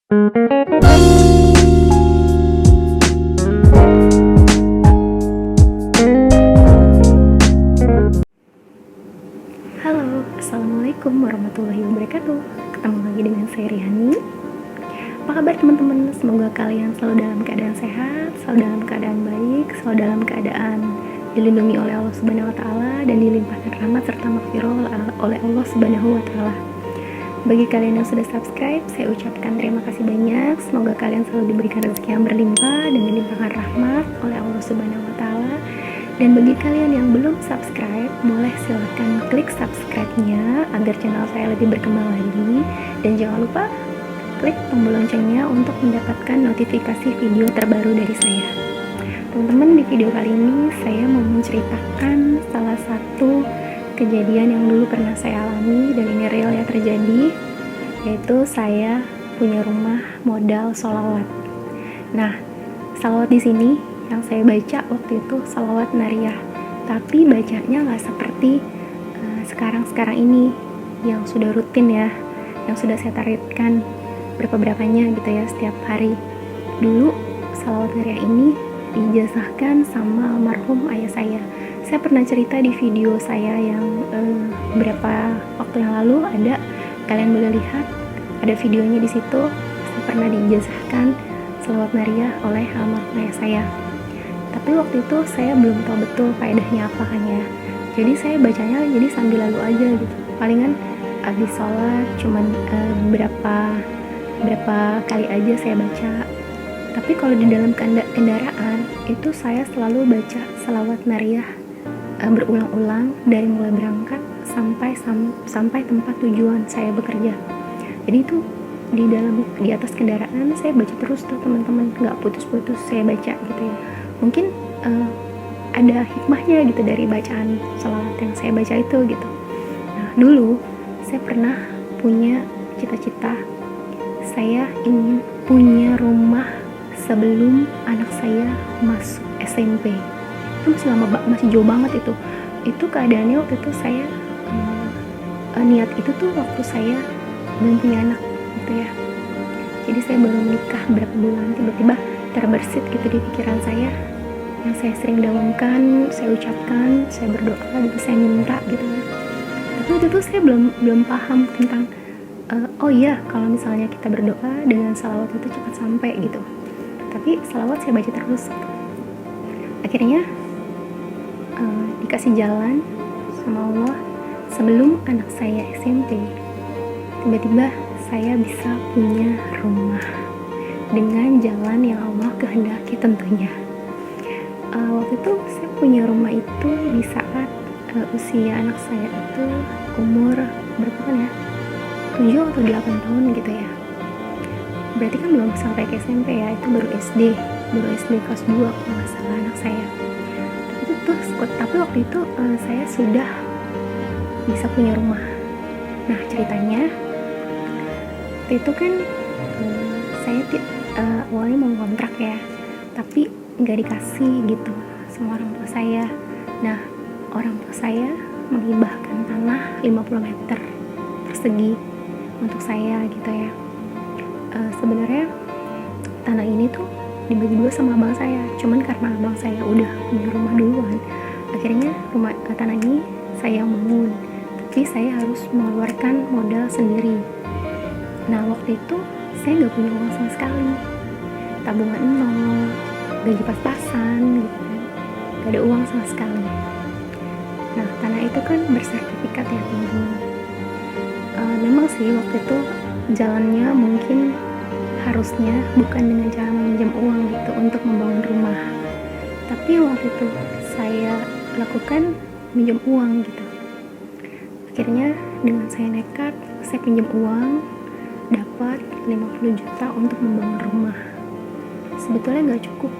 Halo, Assalamualaikum warahmatullahi wabarakatuh. Ketemu lagi dengan saya Riani. Apa kabar teman-teman? Semoga kalian selalu dalam keadaan sehat, selalu dalam keadaan baik, selalu dalam keadaan dilindungi oleh Allah Subhanahu wa taala dan dilimpahkan rahmat serta maghfirah oleh Allah Subhanahu wa taala. Bagi kalian yang sudah subscribe, saya ucapkan terima kasih banyak. Semoga kalian selalu diberikan rezeki yang berlimpah dan dilimpahkan rahmat oleh Allah Subhanahu wa taala. Dan bagi kalian yang belum subscribe, boleh silahkan klik subscribe-nya agar channel saya lebih berkembang lagi. Dan jangan lupa klik tombol loncengnya untuk mendapatkan notifikasi video terbaru dari saya. Teman-teman, di video kali ini saya mau menceritakan salah satu kejadian yang dulu pernah saya alami, dan ini real ya terjadi, yaitu saya punya rumah modal sholawat. Nah, sholawat di sini yang saya baca waktu itu sholawat nariyah, tapi bacanya nggak seperti sekarang ini yang sudah rutin ya, yang sudah saya targetkan berapa-berapanya gitu ya setiap hari. Dulu sholawat nariyah ini diijazahkan sama almarhum ayah saya. Saya pernah cerita di video saya yang beberapa waktu yang lalu, ada, kalian boleh lihat, ada videonya di situ. Saya pernah diijazahkan sholawat nariyah oleh almarhum ayah saya. Tapi waktu itu saya belum tahu betul faedahnya apa kan ya. Jadi saya bacanya jadi sambil lalu aja gitu. Palingan habis sholat cuman berapa kali aja saya baca. Tapi kalau di dalam kendaraan itu saya selalu baca sholawat nariyah berulang-ulang dari mulai berangkat sampai tempat tujuan saya bekerja. Jadi itu di atas kendaraan saya baca terus tuh teman-teman, nggak putus-putus saya baca gitu ya. Mungkin ada hikmahnya gitu dari bacaan sholawat yang saya baca itu gitu. Nah, dulu saya pernah punya cita-cita, saya ingin punya rumah sebelum anak saya masuk SMP. Itu masih jauh banget itu. Itu keadaannya waktu itu saya niat itu tuh waktu saya belum punya anak gitu ya. Jadi saya baru menikah berapa bulan, tiba-tiba terbersit gitu di pikiran saya, yang saya sering daungkan, saya ucapkan, saya berdoa gitu, saya minta gitu ya. Tapi waktu itu saya belum paham tentang oh iya, kalau misalnya kita berdoa dengan salawat itu cepat sampai gitu. Tapi salawat saya baca terus. Akhirnya dikasih jalan sama Allah sebelum anak saya SMP. Tiba-tiba saya bisa punya rumah dengan jalan yang Allah kehendaki tentunya. Waktu itu saya punya rumah itu di saat usia anak saya itu umur berapa kan ya, 7 atau 8 tahun gitu ya. Berarti kan belum sampai ke SMP ya, itu baru SD kelas 2 kalau nggak salah anak saya. Tapi waktu itu saya sudah bisa punya rumah. Nah, ceritanya waktu itu kan saya awalnya mau kontrak ya, tapi nggak dikasih gitu sama orang tua saya. Nah, orang tua saya menghibahkan tanah 50 meter persegi untuk saya gitu ya. Sebenarnya tanah ini tuh dibagi dua sama abang saya, cuman karena abang saya udah punya rumah duluan, akhirnya tanah ini saya yang bangun, tapi saya harus mengeluarkan modal sendiri. Nah, waktu itu saya nggak punya uang sama sekali, tabungan nol, gaji pas-pasan gitu kan, gak ada uang sama sekali. Nah, tanah itu kan bersertifikat ya teman-teman. Memang sih waktu itu jalannya mungkin harusnya bukan dengan cara meminjam uang gitu untuk membangun rumah, tapi waktu itu saya lakukan minjam uang gitu. Akhirnya dengan saya nekat, saya pinjam uang, dapat 50 juta untuk membangun rumah. Sebetulnya nggak cukup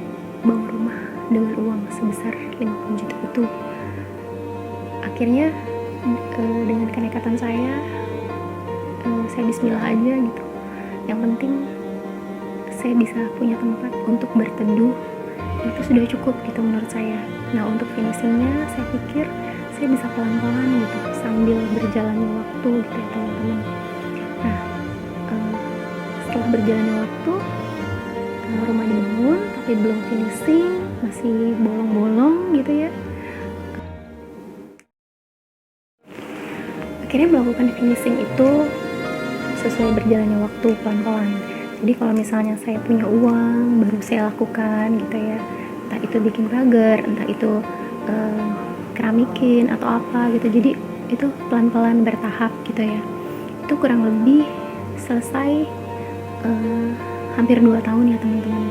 bangun rumah dengan uang sebesar 50 juta itu. Akhirnya dengan kenekatan saya bismillah aja gitu. Yang penting saya bisa punya tempat untuk berteduh, itu sudah cukup gitu menurut saya. Nah, untuk finishingnya saya pikir saya bisa pelan-pelan gitu sambil berjalannya waktu gitu ya teman-teman. Nah, setelah berjalannya waktu, rumah dibangun tapi belum finishing, masih bolong-bolong gitu ya. Akhirnya melakukan finishing itu sesuai berjalannya waktu, pelan-pelan. Jadi kalau misalnya saya punya uang, baru saya lakukan gitu ya, entah itu bikin pagar, entah itu keramikin atau apa gitu. Jadi itu pelan-pelan bertahap gitu ya. Itu kurang lebih selesai hampir 2 tahun ya teman-teman.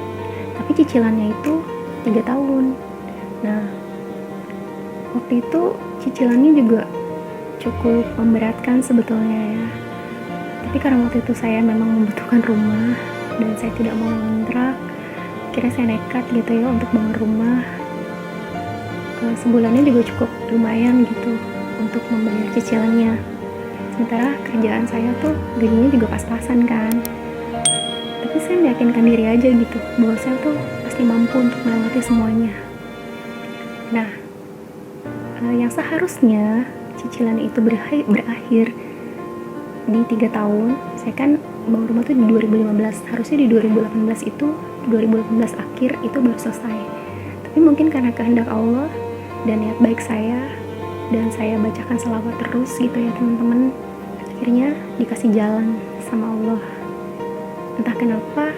Tapi cicilannya itu 3 tahun. Nah, waktu itu cicilannya juga cukup memberatkan sebetulnya ya. Tapi karena waktu itu saya memang membutuhkan rumah dan saya tidak mau ngontrak, akhirnya saya nekat gitu ya untuk bangun rumah. Sebulannya juga cukup lumayan gitu untuk membayar cicilannya. Sementara kerjaan saya tuh gajinya juga pas-pasan kan. Tapi saya meyakinkan diri aja gitu bahwa saya tuh pasti mampu untuk melewati semuanya. Nah, yang seharusnya cicilan itu berakhir di 3 tahun. Saya kan bangun rumah tuh di 2015, harusnya di 2018 itu, 2018 akhir itu baru selesai. Tapi mungkin karena kehendak Allah dan niat baik saya, dan saya bacakan selawat terus gitu ya teman-teman, akhirnya dikasih jalan sama Allah. Entah kenapa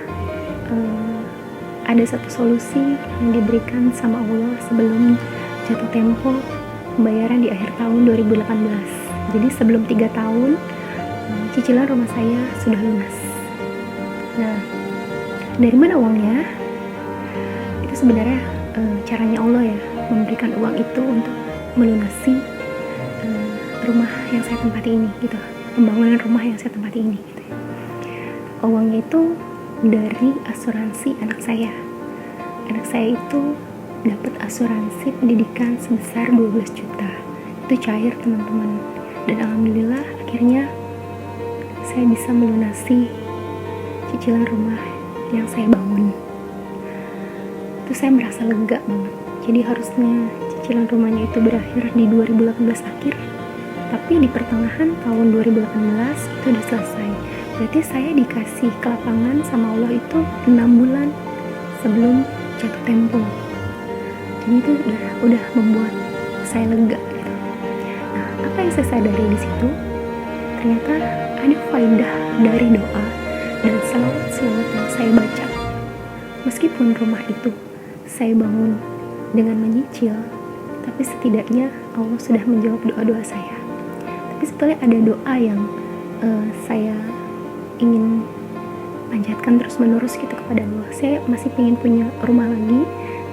ada satu solusi yang diberikan sama Allah sebelum jatuh tempo pembayaran di akhir tahun 2018. Jadi sebelum 3 tahun cicilan rumah saya sudah lunas. Nah, dari mana uangnya? Itu sebenarnya caranya Allah ya, memberikan uang itu untuk melunasi rumah yang saya tempati ini gitu, pembangunan rumah yang saya tempati ini gitu. Uangnya itu dari asuransi anak saya. Anak saya itu dapat asuransi pendidikan sebesar 12 juta. Itu cair teman-teman. Dan alhamdulillah akhirnya saya bisa melunasi cicilan rumah yang saya bangun. Itu saya merasa lega banget. Jadi harusnya cicilan rumahnya itu berakhir di 2018 akhir, tapi di pertengahan tahun 2018 itu udah selesai. Berarti saya dikasih kelapangan sama Allah itu 6 bulan sebelum jatuh tempo. Jadi itu udah membuat saya lega gitu. Nah, apa yang saya sadari di situ? Ternyata ada faedah dari doa dan selawat-selawat yang saya baca. Meskipun rumah itu saya bangun dengan menyicil, tapi setidaknya Allah sudah menjawab doa-doa saya. Tapi sebetulnya ada doa yang saya ingin panjatkan terus-menerus gitu kepada Allah. Saya masih ingin punya rumah lagi,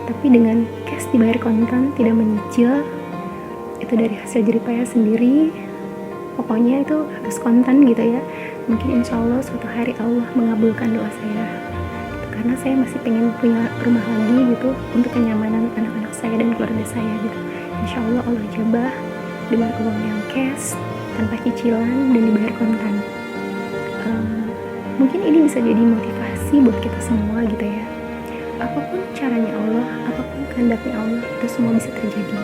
tapi dengan cash, dibayar kontan, tidak menyicil. Itu dari hasil jeripaya sendiri. Pokoknya itu harus kontan gitu ya. Mungkin insya Allah suatu hari Allah mengabulkan doa saya gitu, karena saya masih pengen punya rumah lagi gitu untuk kenyamanan anak-anak saya dan keluarga saya gitu. Insya Allah Allah jabah dengan uang yang cash, tanpa cicilan, dan dibayar kontan. Mungkin ini bisa jadi motivasi buat kita semua gitu ya. Apapun caranya Allah, apapun kehendaknya Allah, itu semua bisa terjadi.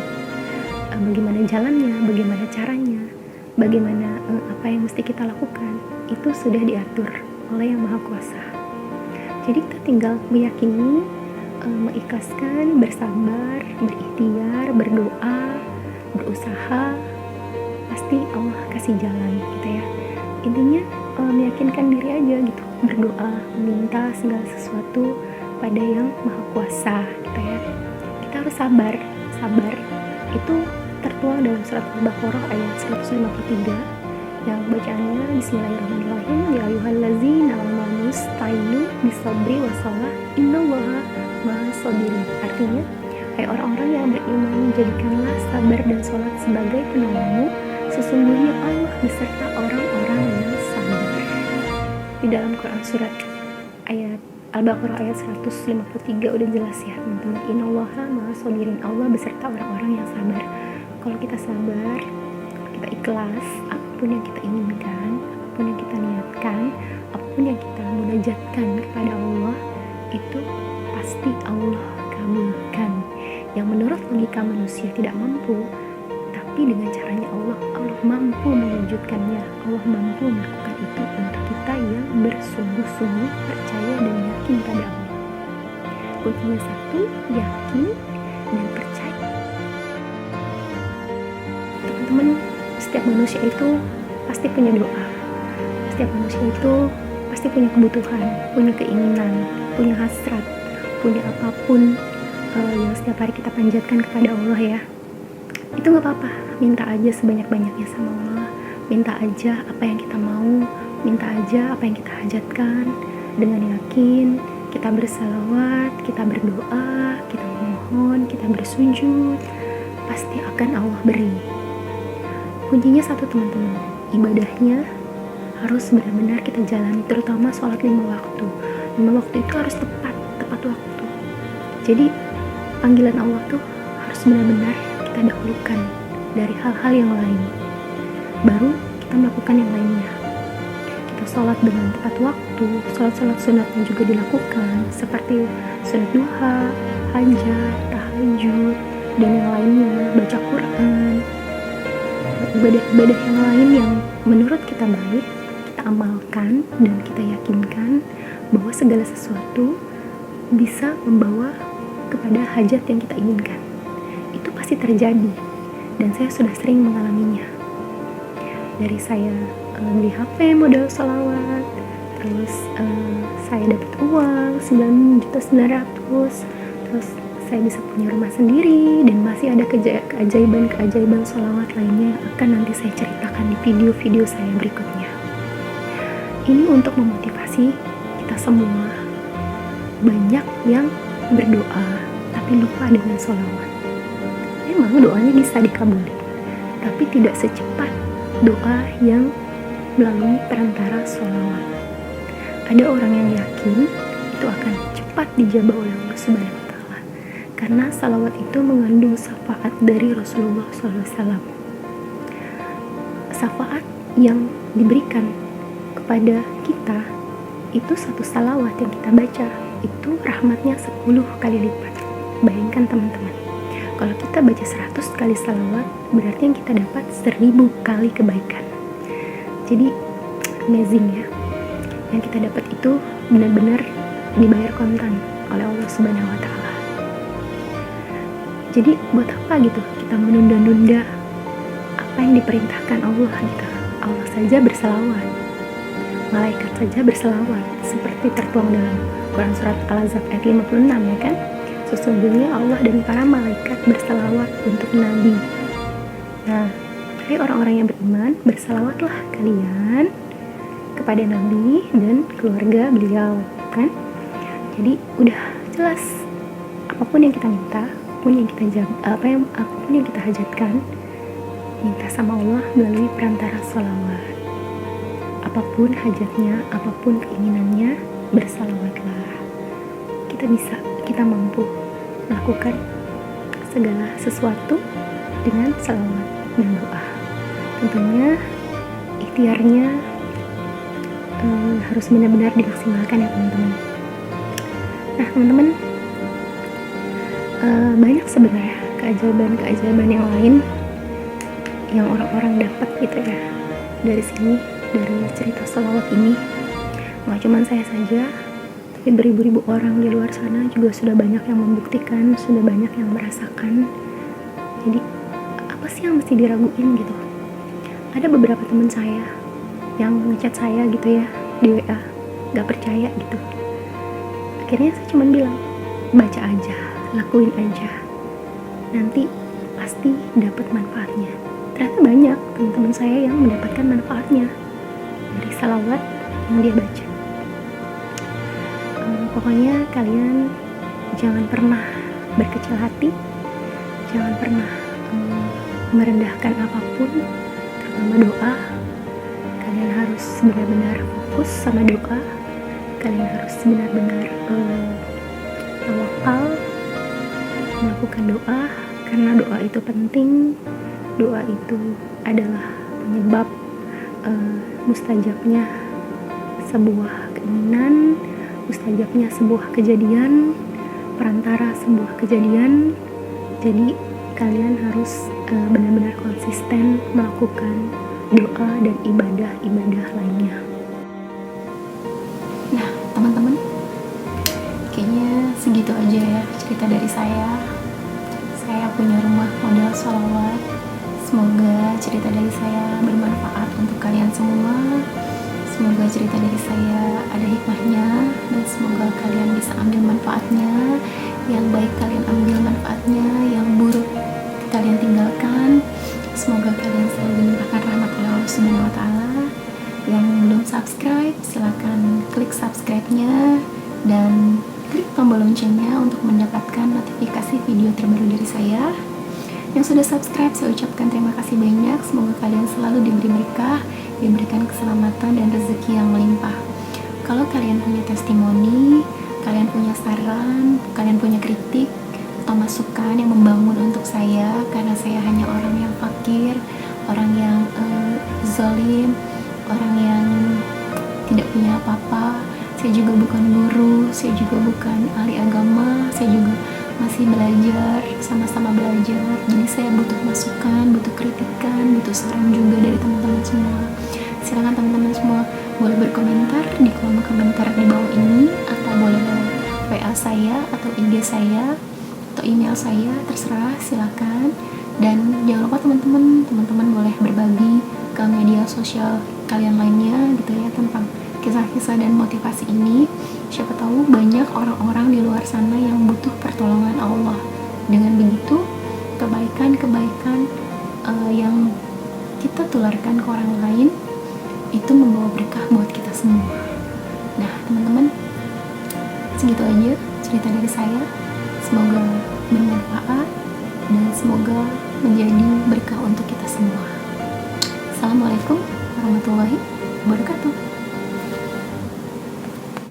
Bagaimana jalannya, bagaimana caranya, bagaimana apa yang mesti kita lakukan, itu sudah diatur oleh Yang Maha Kuasa. Jadi kita tinggal meyakini, mengikhlaskan, bersabar, berikhtiar, berdoa, berusaha, pasti Allah kasih jalan gitu ya. Intinya meyakinkan diri aja gitu, berdoa, meminta segala sesuatu pada Yang Maha Kuasa gitu ya. Kita harus sabar. Itu tertuang dalam surat Al-Baqarah ayat 153 yang bacaannya Bismillahirrahmanirrahim, ya ayyuhallazina amanu ista'inu bisabri wassalah innallaha ma'as sabirin. Artinya, hai orang-orang yang beriman, jadikanlah sabar dan sholat sebagai penolongmu, sesungguhnya Allah beserta orang-orang yang sabar. Di dalam Quran surat ayat Al-Baqarah ayat 153 udah jelas ya teman-teman, innallaha ma'as sabirin, Allah beserta orang-orang yang sabar. Kalau kita sabar, kita ikhlas, apapun yang kita inginkan, apapun yang kita niatkan, apapun yang kita munajatkan kepada Allah, itu pasti Allah kabulkan. Yang menurut logika manusia tidak mampu, tapi dengan caranya Allah mampu mewujudkannya. Allah mampu melakukan itu untuk kita kita yang bersungguh-sungguh percaya dan yakin pada Allah. Kuncinya satu, yakin dan percaya. Teman-teman, setiap manusia itu pasti punya doa. Setiap manusia itu pasti punya kebutuhan, punya keinginan, punya hasrat, punya apapun yang setiap hari kita panjatkan kepada Allah ya. Itu gak apa-apa, minta aja sebanyak-banyaknya sama Allah. Minta aja apa yang kita mau, minta aja apa yang kita hajatkan. Dengan yakin, kita bersalawat, kita berdoa, kita memohon, kita bersujud, pasti akan Allah beri. Kuncinya satu teman-teman, ibadahnya harus benar-benar kita jalani, terutama sholat 5 waktu. 5 waktu itu harus tepat waktu. Jadi panggilan Allah tuh harus benar-benar kita dahulukan dari hal-hal yang lain, baru kita melakukan yang lainnya. Kita sholat dengan tepat waktu, sholat sunatnya juga dilakukan, seperti sunat duha, hajat, tahajud, dan yang lainnya, baca Quran, ibadah-ibadah yang lain yang menurut kita baik, kita amalkan dan kita yakinkan bahwa segala sesuatu bisa membawa kepada hajat yang kita inginkan. Itu pasti terjadi, dan saya sudah sering mengalaminya. Dari saya beli HP modal sholawat, terus saya dapat uang 9.900.000, terus saya bisa punya rumah sendiri, dan masih ada keajaiban sholawat lainnya yang akan nanti saya ceritakan di video-video saya berikutnya. Ini untuk memotivasi kita semua. Banyak yang berdoa tapi lupa dengan sholawat. Memang doanya bisa dikabulin, tapi tidak secepat doa yang melalui perantara sholawat. Ada orang yang yakin itu akan cepat dijabah oleh Allah Subhanahu wa Ta'ala, karena sholawat itu mengandung syafaat dari Rasulullah SAW. Syafaat yang diberikan kepada kita itu satu salawat yang kita baca itu rahmatnya 10 kali lipat. Bayangkan teman-teman, kalau kita baca 100 kali salawat, berarti yang kita dapat 1000 kali kebaikan. Jadi amazing ya, yang kita dapat itu benar-benar dibayar kontan oleh Allah Subhanahu wa Ta'ala. Jadi buat apa gitu kita menunda-nunda apa yang diperintahkan Allah gitu. Allah saja berselawat, malaikat saja berselawat, seperti tertuang dalam Quran surat Al-Ahzab ayat 56 ya kan. Sesungguhnya Allah dan para malaikat berselawat untuk Nabi. Nah, hai orang-orang yang beriman, berselawatlah kalian kepada Nabi dan keluarga beliau kan. Jadi udah jelas, apapun yang kita minta, apapun yang kita hajatkan, minta sama Allah melalui perantara sholawat. Apapun hajatnya, apapun keinginannya, bersalawatlah. Kita bisa, kita mampu melakukan segala sesuatu dengan salawat dan doa. Tentunya ikhtiarnya harus benar-benar dimaksimalkan ya teman-teman. Nah teman-teman, banyak sebenarnya keajaiban yang lain yang orang-orang dapat gitu ya dari sini, dari cerita salawat ini. Nggak cuma saya saja, tapi beribu-ribu orang di luar sana juga sudah banyak yang membuktikan, sudah banyak yang merasakan. Jadi apa sih yang mesti diraguin gitu? Ada beberapa teman saya yang ngechat saya gitu ya di WA, gak percaya gitu. Akhirnya saya cuma bilang, baca aja, lakuin aja, nanti pasti dapat manfaatnya. Ternyata banyak teman-teman saya yang mendapatkan manfaatnya dari salawat yang dia baca. Pokoknya kalian jangan pernah berkecil hati, jangan pernah merendahkan apapun, terutama doa. Kalian harus benar-benar fokus sama doa. Kalian harus benar-benar tawakal, melakukan doa, karena doa itu penting. Doa itu adalah penyebab mustajabnya sebuah keinginan, mustajabnya sebuah kejadian, perantara sebuah kejadian. Jadi kalian harus benar-benar konsisten melakukan doa dan ibadah-ibadah lainnya. Segitu aja ya cerita dari saya. Saya punya rumah model sholawat. Semoga cerita dari saya bermanfaat untuk kalian semua. Semoga cerita dari saya ada hikmahnya, dan semoga kalian bisa ambil manfaatnya. Yang baik kalian ambil manfaatnya, yang buruk kalian tinggalkan. Semoga kalian selalu dilimpahkan rahmat oleh Allah Subhanahu wa Ta'ala. Yang belum subscribe, silakan klik subscribe-nya dan klik tombol loncengnya untuk mendapatkan notifikasi video terbaru dari saya. Yang sudah subscribe, saya ucapkan terima kasih banyak. Semoga kalian selalu diberi berkah, diberikan keselamatan dan rezeki yang melimpah. Kalau kalian punya testimoni, kalian punya saran, kalian punya kritik atau masukan yang membangun untuk saya, karena saya hanya orang yang fakir, orang yang zalim, orang yang tidak punya apa-apa. Saya juga bukan guru, saya juga bukan ahli agama, saya juga masih belajar, sama-sama belajar. Jadi saya butuh masukan, butuh kritikan, butuh saran juga dari teman-teman semua. Silakan teman-teman semua boleh berkomentar di kolom komentar di bawah ini, atau boleh lewat WA saya atau IG saya atau email saya, terserah, silakan. Dan jangan lupa teman-teman boleh berbagi ke media sosial kalian lainnya gitu ya, tentang kisah-kisah dan motivasi ini. Siapa tahu banyak orang-orang di luar sana yang butuh pertolongan Allah. Dengan begitu, kebaikan-kebaikan yang kita tularkan ke orang lain itu membawa berkah buat kita semua. Nah, teman-teman, segitu aja cerita dari saya. Semoga bermanfaat dan semoga menjadi berkah untuk kita semua. Assalamualaikum warahmatullahi wabarakatuh.